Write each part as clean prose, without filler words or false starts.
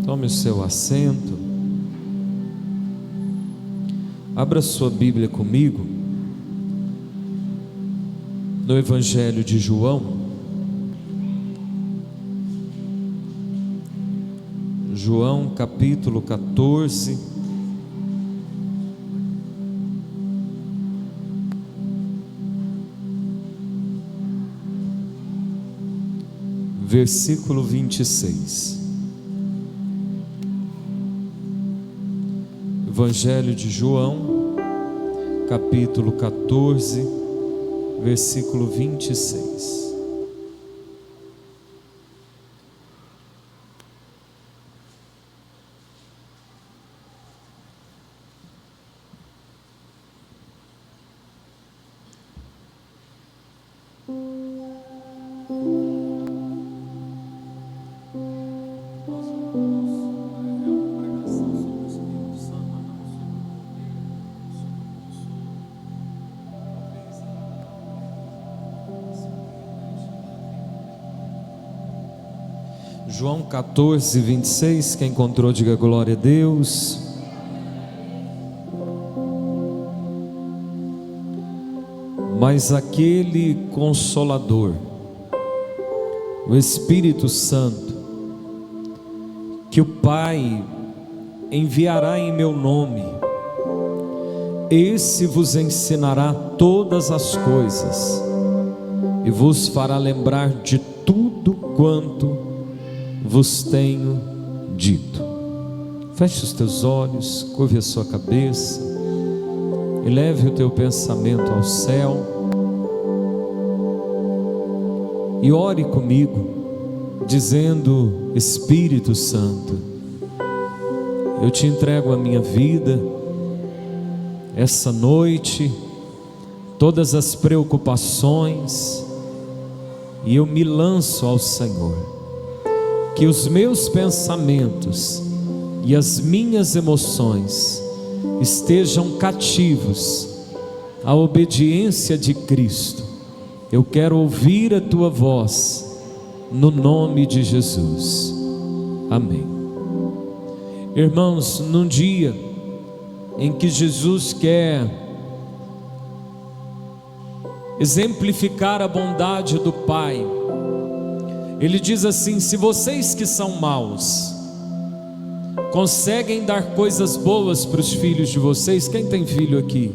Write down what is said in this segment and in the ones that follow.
Tome o seu assento. Abra sua Bíblia comigo no Evangelho de João. João capítulo 14. Versículo 26. Evangelho de João, capítulo 14, versículo 26. João 14, 26, quem encontrou diga glória a Deus. Mas aquele Consolador, o Espírito Santo, que o Pai enviará em meu nome, esse vos ensinará todas as coisas e vos fará lembrar de tudo quanto vos tenho dito. Feche os teus olhos, curve a sua cabeça, eleve o teu pensamento ao céu e ore comigo, dizendo: Espírito Santo, eu te entrego a minha vida, essa noite, todas as preocupações, e eu me lanço ao Senhor. Que os meus pensamentos e as minhas emoções estejam cativos à obediência de Cristo. Eu quero ouvir a tua voz, no nome de Jesus. Amém. Irmãos, num dia em que Jesus quer exemplificar a bondade do Pai, Ele diz assim: se vocês que são maus conseguem dar coisas boas para os filhos de vocês, quem tem filho aqui?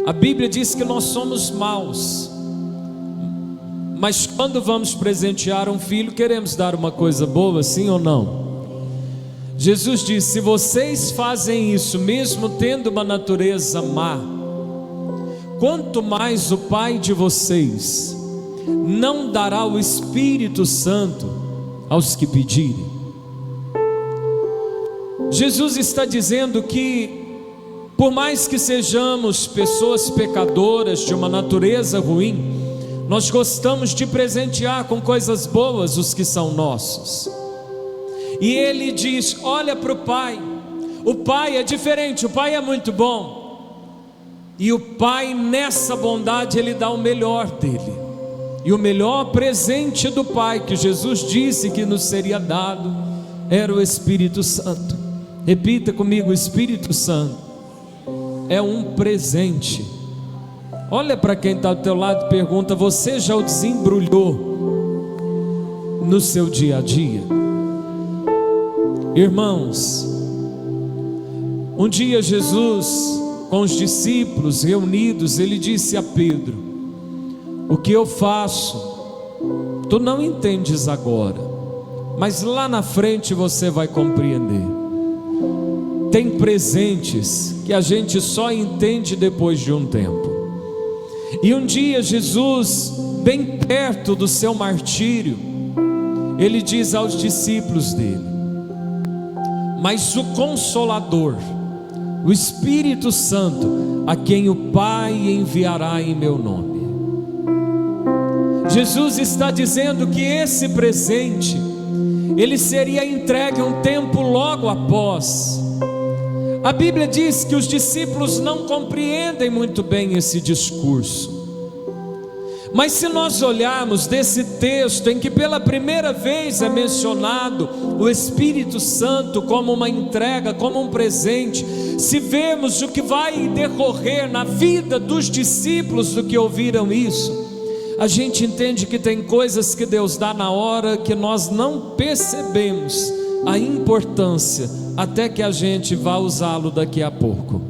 A Bíblia diz que nós somos maus, mas quando vamos presentear um filho, queremos dar uma coisa boa, sim ou não? Jesus diz: se vocês fazem isso, mesmo tendo uma natureza má, quanto mais o Pai de vocês não dará o Espírito Santo aos que pedirem. Jesus está dizendo que, por mais que sejamos pessoas pecadoras de uma natureza ruim, nós gostamos de presentear com coisas boas os que são nossos. E Ele diz: olha para o Pai é diferente, o Pai é muito bom, e o Pai nessa bondade Ele dá o melhor dele. E o melhor presente do Pai que Jesus disse que nos seria dado era o Espírito Santo. Repita comigo: o Espírito Santo é um presente. Olha para quem está ao teu lado e pergunta: você já o desembrulhou no seu dia a dia? Irmãos, um dia Jesus, com os discípulos reunidos, Ele disse a Pedro: o que eu faço, tu não entendes agora, mas lá na frente você vai compreender. Tem presentes que a gente só entende depois de um tempo. E um dia Jesus, bem perto do seu martírio, Ele diz aos discípulos dele: mas o Consolador, o Espírito Santo, a quem o Pai enviará em meu nome. Jesus está dizendo que esse presente, ele seria entregue um tempo logo após. A Bíblia diz que os discípulos não compreendem muito bem esse discurso, Mas se nós olharmos desse texto em que pela primeira vez é mencionado o Espírito Santo como uma entrega, como um presente, se vemos o que vai decorrer na vida dos discípulos do que ouviram isso, a gente entende que tem coisas que Deus dá na hora que nós não percebemos a importância, até que a gente vá usá-lo daqui a pouco.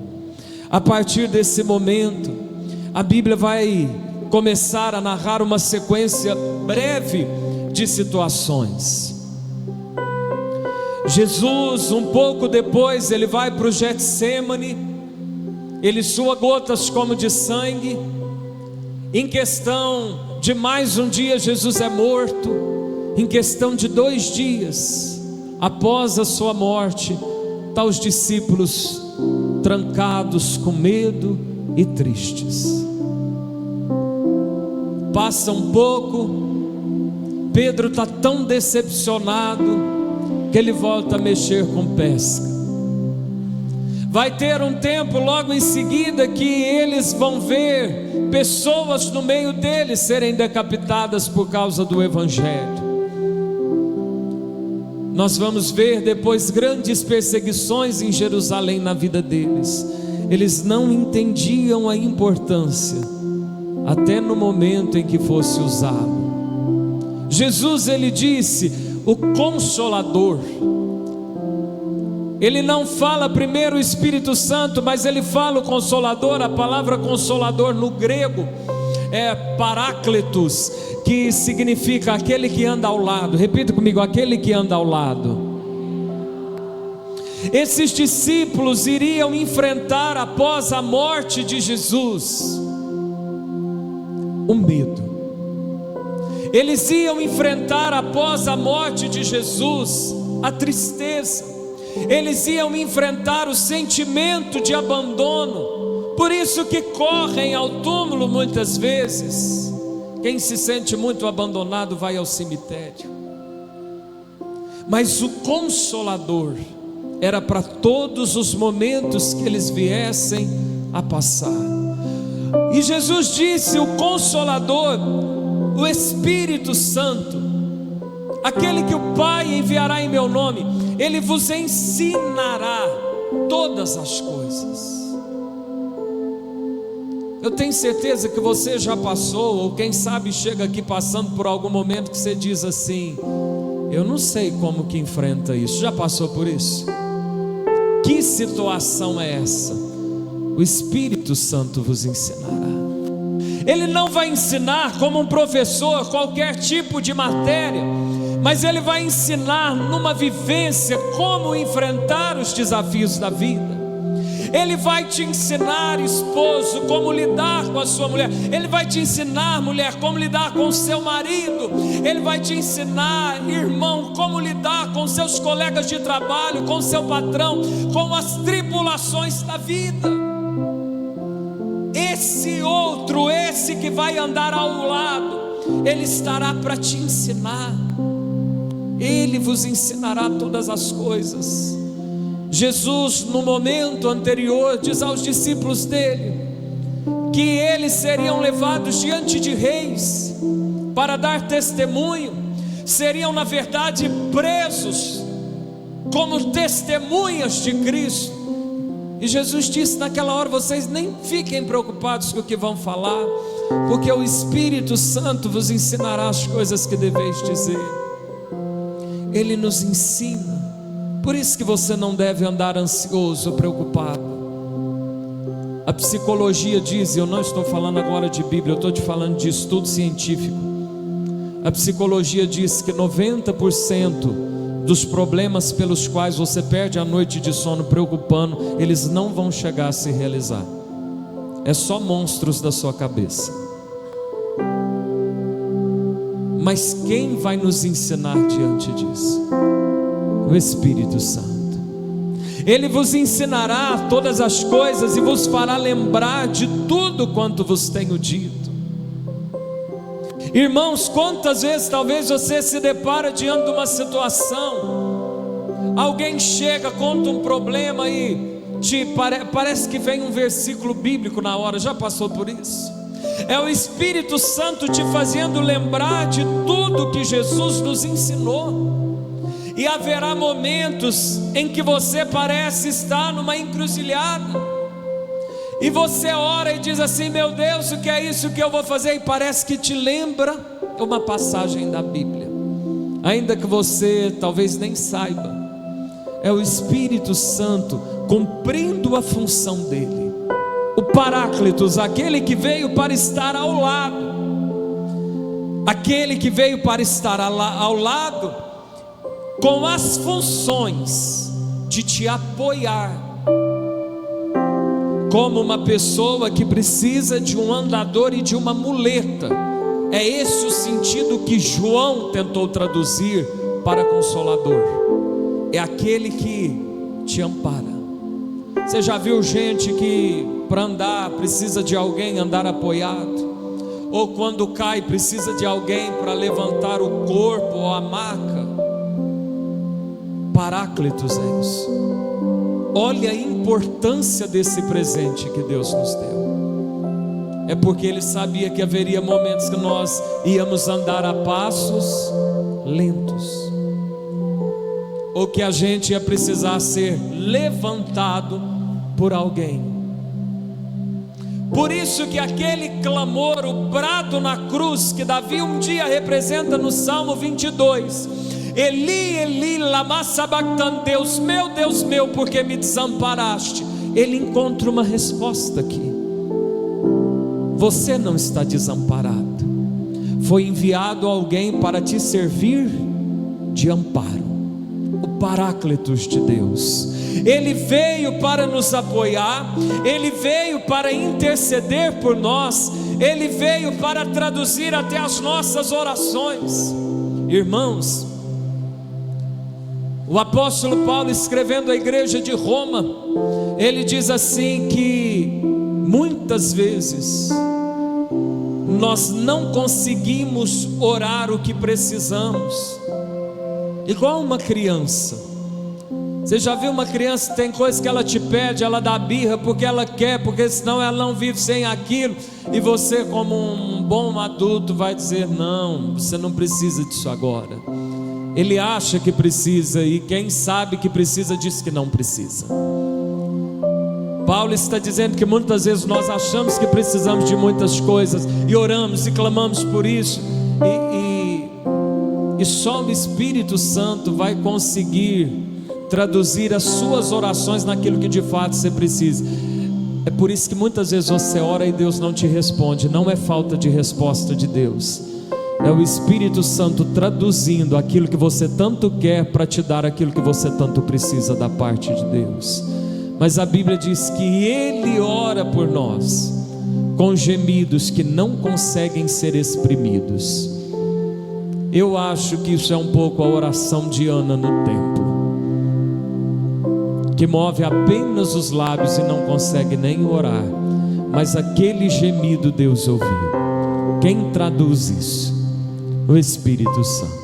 A partir desse momento, a Bíblia vai começar a narrar uma sequência breve de situações. Jesus, um pouco depois, ele vai para o Getsêmani, ele sua gotas como de sangue. Em questão de mais um dia, Jesus é morto. Em questão de 2 dias após a sua morte, tá os discípulos trancados com medo e tristes. Passa um pouco, Pedro está tão decepcionado que ele volta a mexer com pesca. Vai ter um tempo logo em seguida que eles vão ver pessoas no meio deles serem decapitadas por causa do Evangelho. Nós vamos ver depois grandes perseguições em Jerusalém na vida deles. Eles não entendiam a importância, até no momento em que fosse usado. Jesus, ele disse, o Consolador. Ele não fala primeiro o Espírito Santo, mas ele fala o Consolador. A palavra Consolador no grego é Paráclitos, que significa aquele que anda ao lado. Repita comigo, aquele que anda ao lado. Esses discípulos iriam enfrentar após a morte de Jesus o medo. Eles iam enfrentar após a morte de Jesus a tristeza. Eles iam enfrentar o sentimento de abandono. Por isso que correm ao túmulo muitas vezes. Quem se sente muito abandonado vai ao cemitério. Mas o Consolador era para todos os momentos que eles viessem a passar. E Jesus disse, o Consolador, o Espírito Santo, aquele que o Pai enviará em meu nome, ele vos ensinará todas as coisas. Eu tenho certeza que você já passou, ou quem sabe chega aqui passando por algum momento que você diz assim, eu não sei como que enfrenta isso. Já passou por isso? Que situação é essa? O Espírito Santo vos ensinará. Ele não vai ensinar como um professor qualquer tipo de matéria, mas ele vai ensinar numa vivência como enfrentar os desafios da vida. Ele vai te ensinar, esposo, como lidar com a sua mulher. Ele vai te ensinar, mulher, como lidar com o seu marido. Ele vai te ensinar, irmão, como lidar com seus colegas de trabalho, com seu patrão, com as tribulações da vida. Esse outro, esse que vai andar ao lado, ele estará para te ensinar. Ele vos ensinará todas as coisas. Jesus, no momento anterior, diz aos discípulos dele que eles seriam levados diante de reis para dar testemunho, seriam na verdade presos como testemunhas de Cristo. E Jesus disse naquela hora, vocês nem fiquem preocupados com o que vão falar, porque o Espírito Santo vos ensinará as coisas que deveis dizer. Ele nos ensina. Por isso que você não deve andar ansioso ou preocupado. A psicologia diz, eu não estou falando agora de Bíblia, eu estou te falando de estudo científico. A psicologia diz que 90% dos problemas pelos quais você perde a noite de sono preocupando, eles não vão chegar a se realizar. É só monstros da sua cabeça. Mas quem vai nos ensinar diante disso? O Espírito Santo. Ele vos ensinará todas as coisas e vos fará lembrar de tudo quanto vos tenho dito. Irmãos, quantas vezes talvez você se depara diante de uma situação, alguém chega, conta um problema e parece que vem um versículo bíblico na hora. Já passou por isso? É o Espírito Santo te fazendo lembrar de tudo que Jesus nos ensinou. E haverá momentos em que você parece estar numa encruzilhada, e você ora e diz assim: meu Deus, o que é isso que eu vou fazer? E parece que te lembra uma passagem da Bíblia, ainda que você talvez nem saiba. É o Espírito Santo cumprindo a função dele, o Paráclitos, aquele que veio para estar ao lado, aquele que veio para estar ao lado com as funções de te apoiar, como uma pessoa que precisa de um andador e de uma muleta. É esse o sentido que João tentou traduzir para Consolador. É aquele que te ampara. Você já viu gente que para andar precisa de alguém andar apoiado? Ou quando cai precisa de alguém para levantar o corpo ou a maca? Paráclitos é isso. Olha a importância desse presente que Deus nos deu. É porque Ele sabia que haveria momentos que nós íamos andar a passos lentos, ou que a gente ia precisar ser levantado por alguém. Por isso que aquele clamor, o brado na cruz, que Davi um dia representa no Salmo 22, Eli, Eli, lama sabachthani, Deus meu, por que me desamparaste? Ele encontra uma resposta aqui. Você não está desamparado. Foi enviado alguém para te servir de amparo, o Paráclitos de Deus. Ele veio para nos apoiar, Ele veio para interceder por nós, Ele veio para traduzir até as nossas orações. Irmãos, o apóstolo Paulo, escrevendo à igreja de Roma, ele diz assim que muitas vezes nós não conseguimos orar o que precisamos, igual uma criança. Você já viu uma criança, tem coisa que ela te pede, ela dá birra porque ela quer, porque senão ela não vive sem aquilo, e você, como um bom adulto, vai dizer: não, você não precisa disso agora. Ele acha que precisa, e quem sabe que precisa diz que não precisa. Paulo está dizendo que muitas vezes nós achamos que precisamos de muitas coisas, e oramos e clamamos por isso, e só o Espírito Santo vai conseguir traduzir as suas orações naquilo que de fato você precisa. É por isso que muitas vezes você ora e Deus não te responde. Não é falta de resposta de Deus, é o Espírito Santo traduzindo aquilo que você tanto quer para te dar aquilo que você tanto precisa da parte de Deus. Mas a Bíblia diz que Ele ora por nós com gemidos que não conseguem ser exprimidos. Eu acho que isso é um pouco a oração de Ana no templo, que move apenas os lábios e não consegue nem orar, mas aquele gemido Deus ouviu. Quem traduz isso? O Espírito Santo.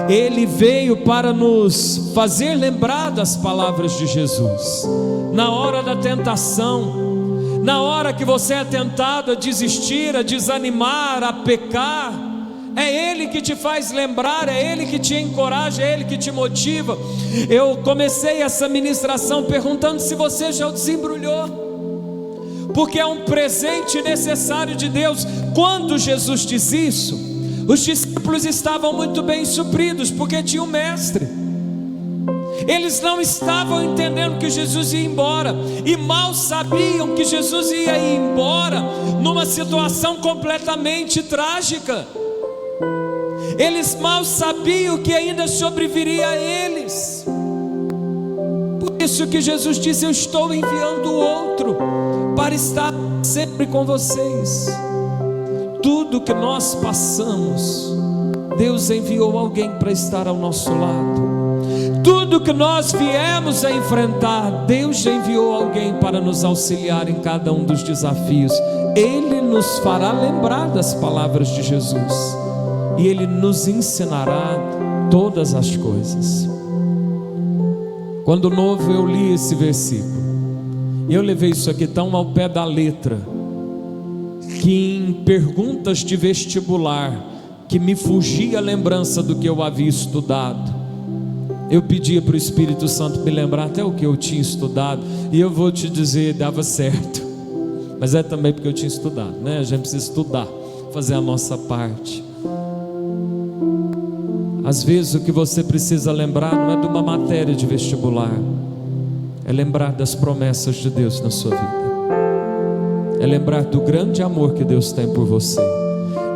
Ele veio para nos fazer lembrar das palavras de Jesus. Na hora da tentação, na hora que você é tentado a desistir, a desanimar, a pecar, é Ele que te faz lembrar, é Ele que te encoraja, é Ele que te motiva. Eu comecei essa ministração perguntando se você já o desembrulhou, porque é um presente necessário de Deus. Quando Jesus diz isso, os discípulos estavam muito bem supridos, porque tinha um mestre. Eles não estavam entendendo que Jesus ia embora, e mal sabiam que Jesus ia ir embora numa situação completamente trágica. Eles mal sabiam que ainda sobreviria a eles. Por isso que Jesus disse: eu estou enviando outro para estar sempre com vocês. Tudo que nós passamos, Deus enviou alguém para estar ao nosso lado. Tudo que nós viemos a enfrentar, Deus já enviou alguém para nos auxiliar em cada um dos desafios. Ele nos fará lembrar das palavras de Jesus, e Ele nos ensinará todas as coisas. Quando novo eu li esse versículo, e eu levei isso aqui tão ao pé da letra, que em perguntas de vestibular, que me fugia a lembrança do que eu havia estudado, eu pedia para o Espírito Santo me lembrar até o que eu tinha estudado, e eu vou te dizer, dava certo, mas é também porque eu tinha estudado, né? A gente precisa estudar, fazer a nossa parte. Às vezes o que você precisa lembrar não é de uma matéria de vestibular, é lembrar das promessas de Deus na sua vida, é lembrar do grande amor que Deus tem por você,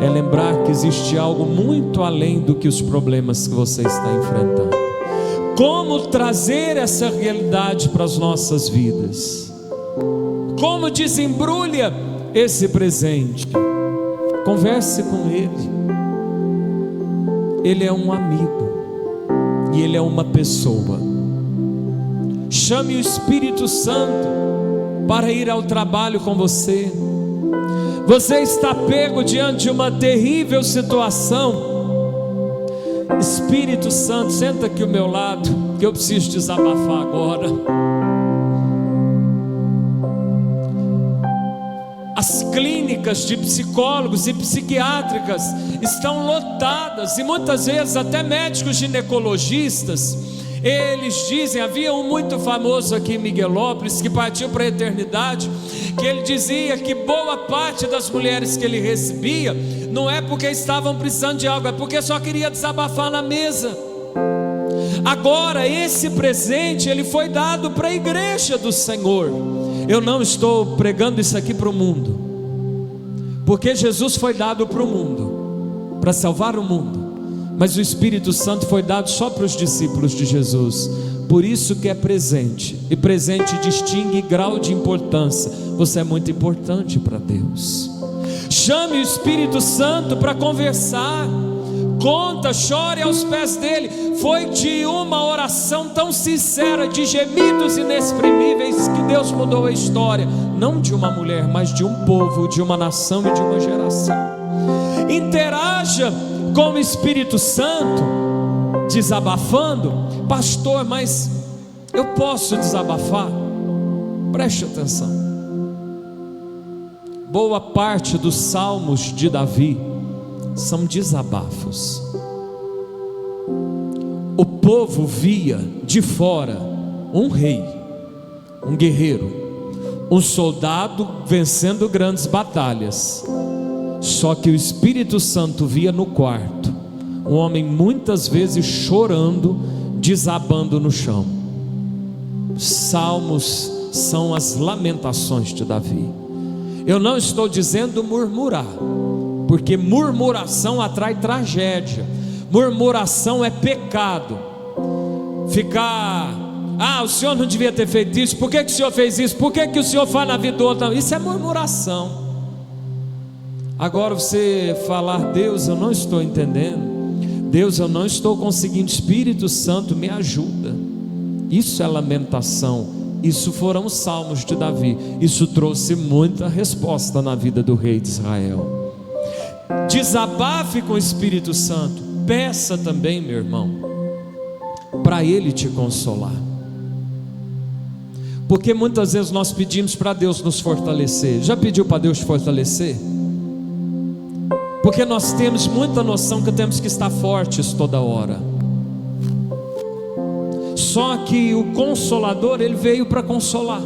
é lembrar que existe algo muito além do que os problemas que você está enfrentando. Como trazer essa realidade para as nossas vidas? Como desembrulha esse presente? Converse com Ele. Ele é um amigo e Ele é uma pessoa. Chame o Espírito Santo para ir ao trabalho com você. Você está pego diante de uma terrível situação. Espírito Santo, senta aqui ao meu lado, que eu preciso desabafar agora. As clínicas de psicólogos e psiquiátricas estão lotadas, e muitas vezes até médicos ginecologistas, eles dizem, havia um muito famoso aqui em Miguelópolis, que partiu para a eternidade, que ele dizia que boa parte das mulheres que ele recebia, não é porque estavam precisando de algo, é porque só queria desabafar na mesa. Agora esse presente, ele foi dado para a igreja do Senhor. Eu não estou pregando isso aqui para o mundo, porque Jesus foi dado para o mundo, para salvar o mundo, mas o Espírito Santo foi dado só para os discípulos de Jesus. Por isso que é presente, e presente distingue grau de importância. Você é muito importante para Deus. Chame o Espírito Santo para conversar, conta, chore aos pés dele. Foi de uma oração tão sincera, de gemidos inexprimíveis, que Deus mudou a história, não de uma mulher, mas de um povo, de uma nação e de uma geração. Interaja com o Espírito Santo, desabafando. Pastor, mas eu posso desabafar? Preste atenção. Boa parte dos salmos de Davi são desabafos. O povo via de fora um rei, um guerreiro, um soldado vencendo grandes batalhas. Só que o Espírito Santo via no quarto um homem muitas vezes chorando, desabando no chão. Salmos são as lamentações de Davi. Eu não estou dizendo murmurar, porque murmuração atrai tragédia. Murmuração é pecado. Ficar, o senhor não devia ter feito isso, por que o senhor fez isso, por que o senhor faz na vida do outro? Isso é murmuração. Agora você falar, Deus, eu não estou entendendo, Deus, eu não estou conseguindo, Espírito Santo me ajuda. Isso é lamentação. Isso foram os salmos de Davi. Isso trouxe muita resposta na vida do rei de Israel. Desabafe com o Espírito Santo. Peça também, meu irmão, para ele te consolar. Porque muitas vezes nós pedimos para Deus nos fortalecer. Já pediu para Deus te fortalecer? Porque nós temos muita noção que temos que estar fortes toda hora. Só que o Consolador, ele veio para consolar.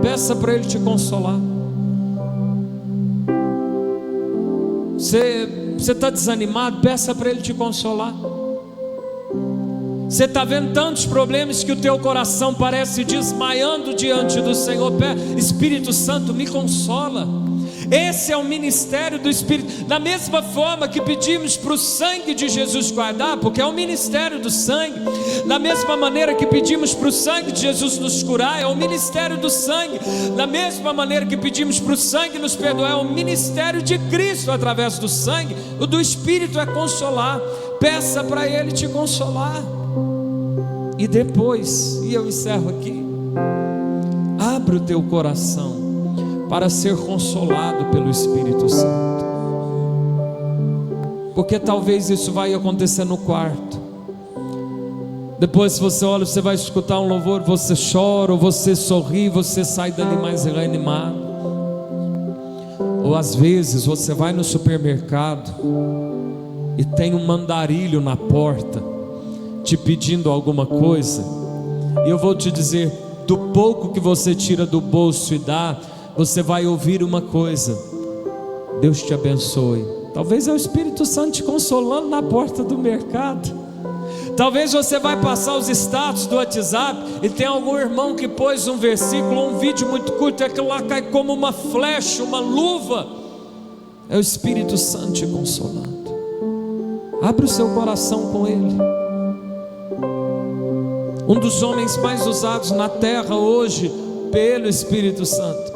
Peça para ele te consolar. Você está desanimado? Peça para ele te consolar. Você está vendo tantos problemas que o teu coração parece desmaiando diante do Senhor. Espírito Santo, me consola. Esse é o ministério do Espírito. Da mesma forma que pedimos para o sangue de Jesus guardar, porque é o ministério do sangue. Da mesma maneira que pedimos para o sangue de Jesus nos curar, é o ministério do sangue. Da mesma maneira que pedimos para o sangue nos perdoar, é o ministério de Cristo através do sangue. O do Espírito é consolar. Peça para ele te consolar. E depois, e eu encerro aqui, abre o teu coração para ser consolado pelo Espírito Santo. Porque talvez isso vai acontecer no quarto. Depois, se você olha, você vai escutar um louvor, você chora, ou você sorri, você sai dali mais reanimado. Ou às vezes você vai no supermercado e tem um mandarilho na porta te pedindo alguma coisa, e eu vou te dizer, do pouco que você tira do bolso e dá, você vai ouvir uma coisa: Deus te abençoe. Talvez é o Espírito Santo te consolando na porta do mercado. Talvez você vai passar os status do WhatsApp e tem algum irmão que pôs um versículo, um vídeo muito curto, e aquilo lá cai como uma flecha, uma luva. É o Espírito Santo te consolando. Abre o seu coração com Ele. Um dos homens mais usados na terra hoje pelo Espírito Santo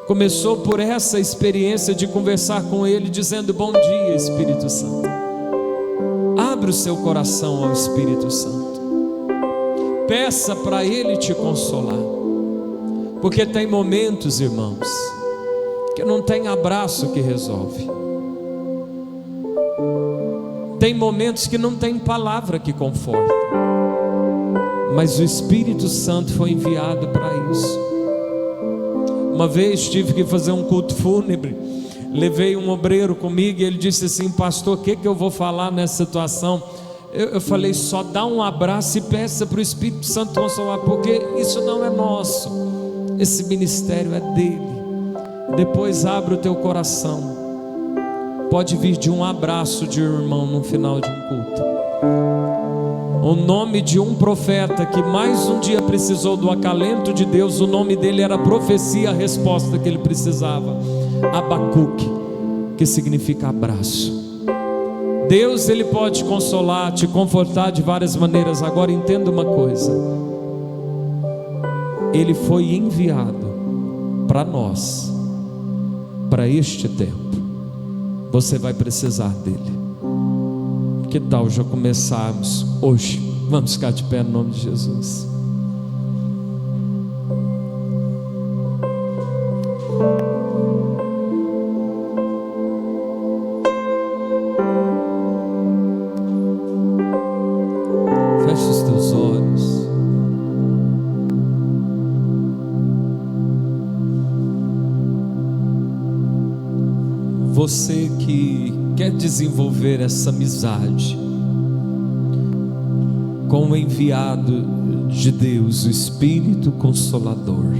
começou por essa experiência de conversar com Ele, dizendo: bom dia, Espírito Santo. Abre o seu coração ao Espírito Santo. Peça para Ele te consolar. Porque tem momentos, irmãos, que não tem abraço que resolve. Tem momentos que não tem palavra que conforta. Mas o Espírito Santo foi enviado para isso. Uma vez tive que fazer um culto fúnebre. Levei um obreiro comigo e ele disse assim: pastor, o que eu vou falar nessa situação? Eu falei: só dá um abraço e peça para o Espírito Santo consolar, porque isso não é nosso, esse ministério é dele. Depois abre o teu coração. Pode vir de um abraço de um irmão no final de um culto. O nome de um profeta que mais um dia precisou do acalento de Deus, o nome dele era profecia, a resposta que ele precisava: Abacuque, que significa abraço. Deus, Ele pode te consolar, te confortar de várias maneiras. Agora entenda uma coisa: Ele foi enviado para nós, para este tempo. Você vai precisar dele. Que tal já começarmos hoje? Vamos ficar de pé no nome de Jesus. Feche os teus olhos. Você que quer desenvolver essa amizade com o enviado de Deus, o Espírito Consolador,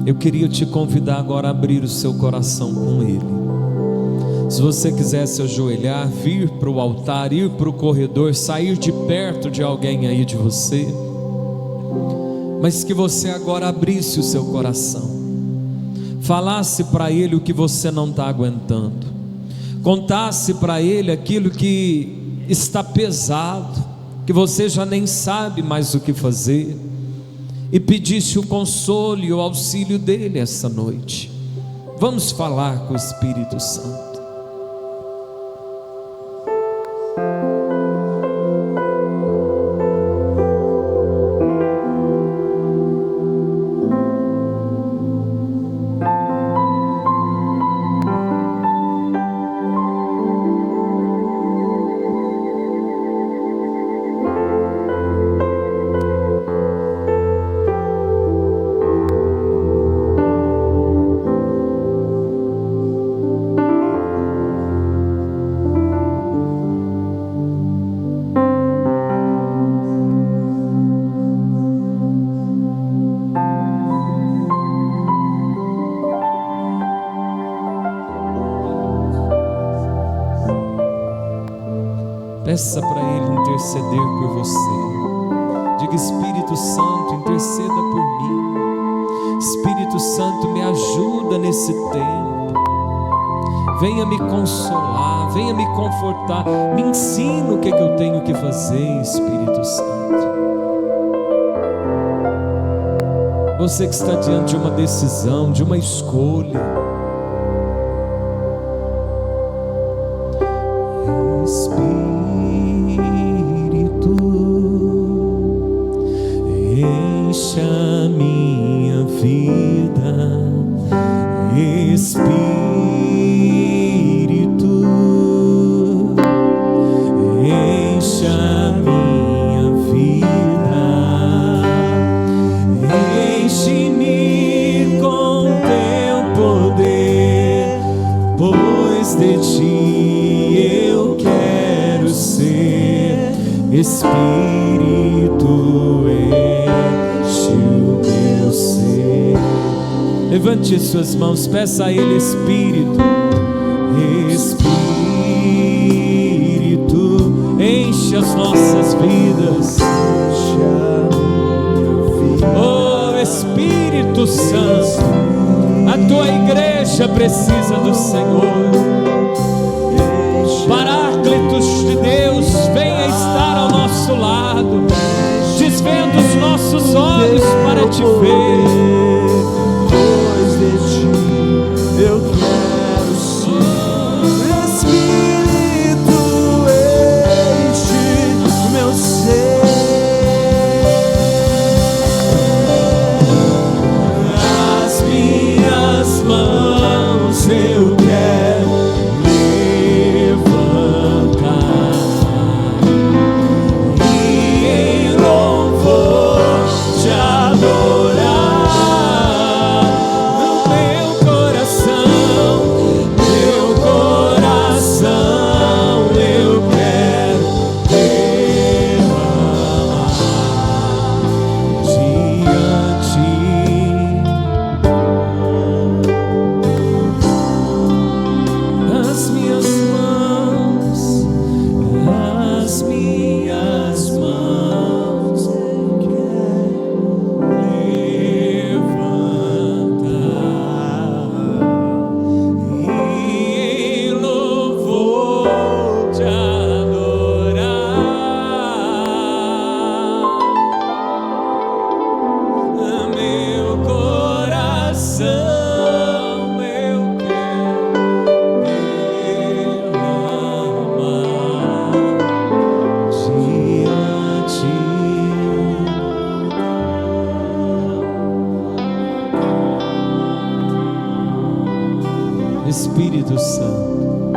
eu queria te convidar agora a abrir o seu coração com Ele. Se você quiser se ajoelhar, vir para o altar, ir para o corredor, sair de perto de alguém aí de você, mas que você agora abrisse o seu coração, falasse para Ele o que você não está aguentando, contasse para Ele aquilo que está pesado, que você já nem sabe mais o que fazer, e pedisse o consolo e o auxílio dEle essa noite. Vamos falar com o Espírito Santo. Peça para Ele interceder por você. Diga: Espírito Santo, interceda por mim. Espírito Santo, me ajuda nesse tempo. Venha me consolar, venha me confortar. Me ensina o que eu tenho que fazer, Espírito Santo. Você que está diante de uma decisão, de uma escolha, encha minha vida, Espírito, encha minha vida, enche-me com teu Espírito enche o meu ser. Levante suas mãos, peça a Ele: Espírito, Espírito, enche as nossas vidas. Oh Espírito Santo, a tua igreja precisa do Senhor. Paráclitos de Deus, venha estar ao nosso lado, desvenda os nossos olhos para te ver. Pois de ti eu quero ser. Espírito enche o meu ser. As minhas mãos eu quero Espírito Santo,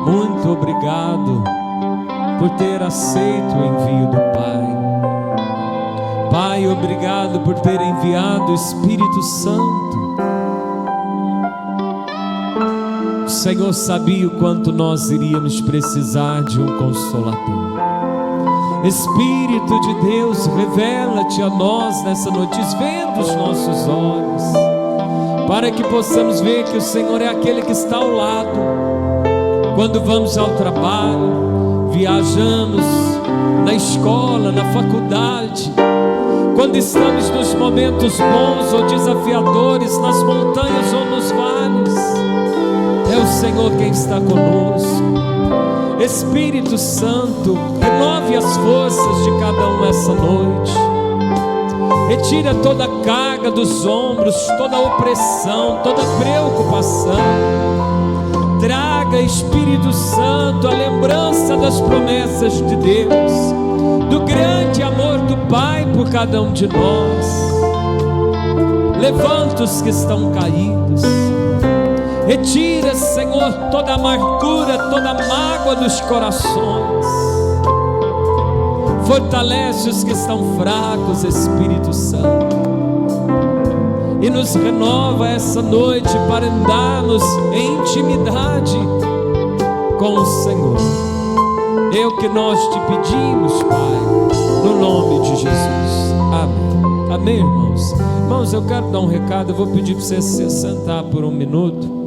muito obrigado por ter aceito o envio do Pai. Pai, obrigado por ter enviado o Espírito Santo. O Senhor sabia o quanto nós iríamos precisar de um Consolador. Espírito de Deus, revela-te a nós nessa noite, desvenda os nossos olhos, para que possamos ver que o Senhor é aquele que está ao lado. Quando vamos ao trabalho, viajamos, na escola, na faculdade, quando estamos nos momentos bons ou desafiadores, nas montanhas ou nos vales, é o Senhor quem está conosco. Espírito Santo, renove as forças de cada um essa noite. Retira toda a carga dos ombros, toda a opressão, toda a preocupação. Traga, Espírito Santo, a lembrança das promessas de Deus, do grande amor do Pai por cada um de nós. Levanta os que estão caídos. Retira, Senhor, toda a amargura, toda a mágoa dos corações. Fortalece os que estão fracos, Espírito Santo, e nos renova essa noite para andarmos em intimidade com o Senhor. É o que nós te pedimos, Pai, no nome de Jesus. Amém. Amém, irmãos. Irmãos, eu quero dar um recado. Eu vou pedir para você se sentar por um minuto.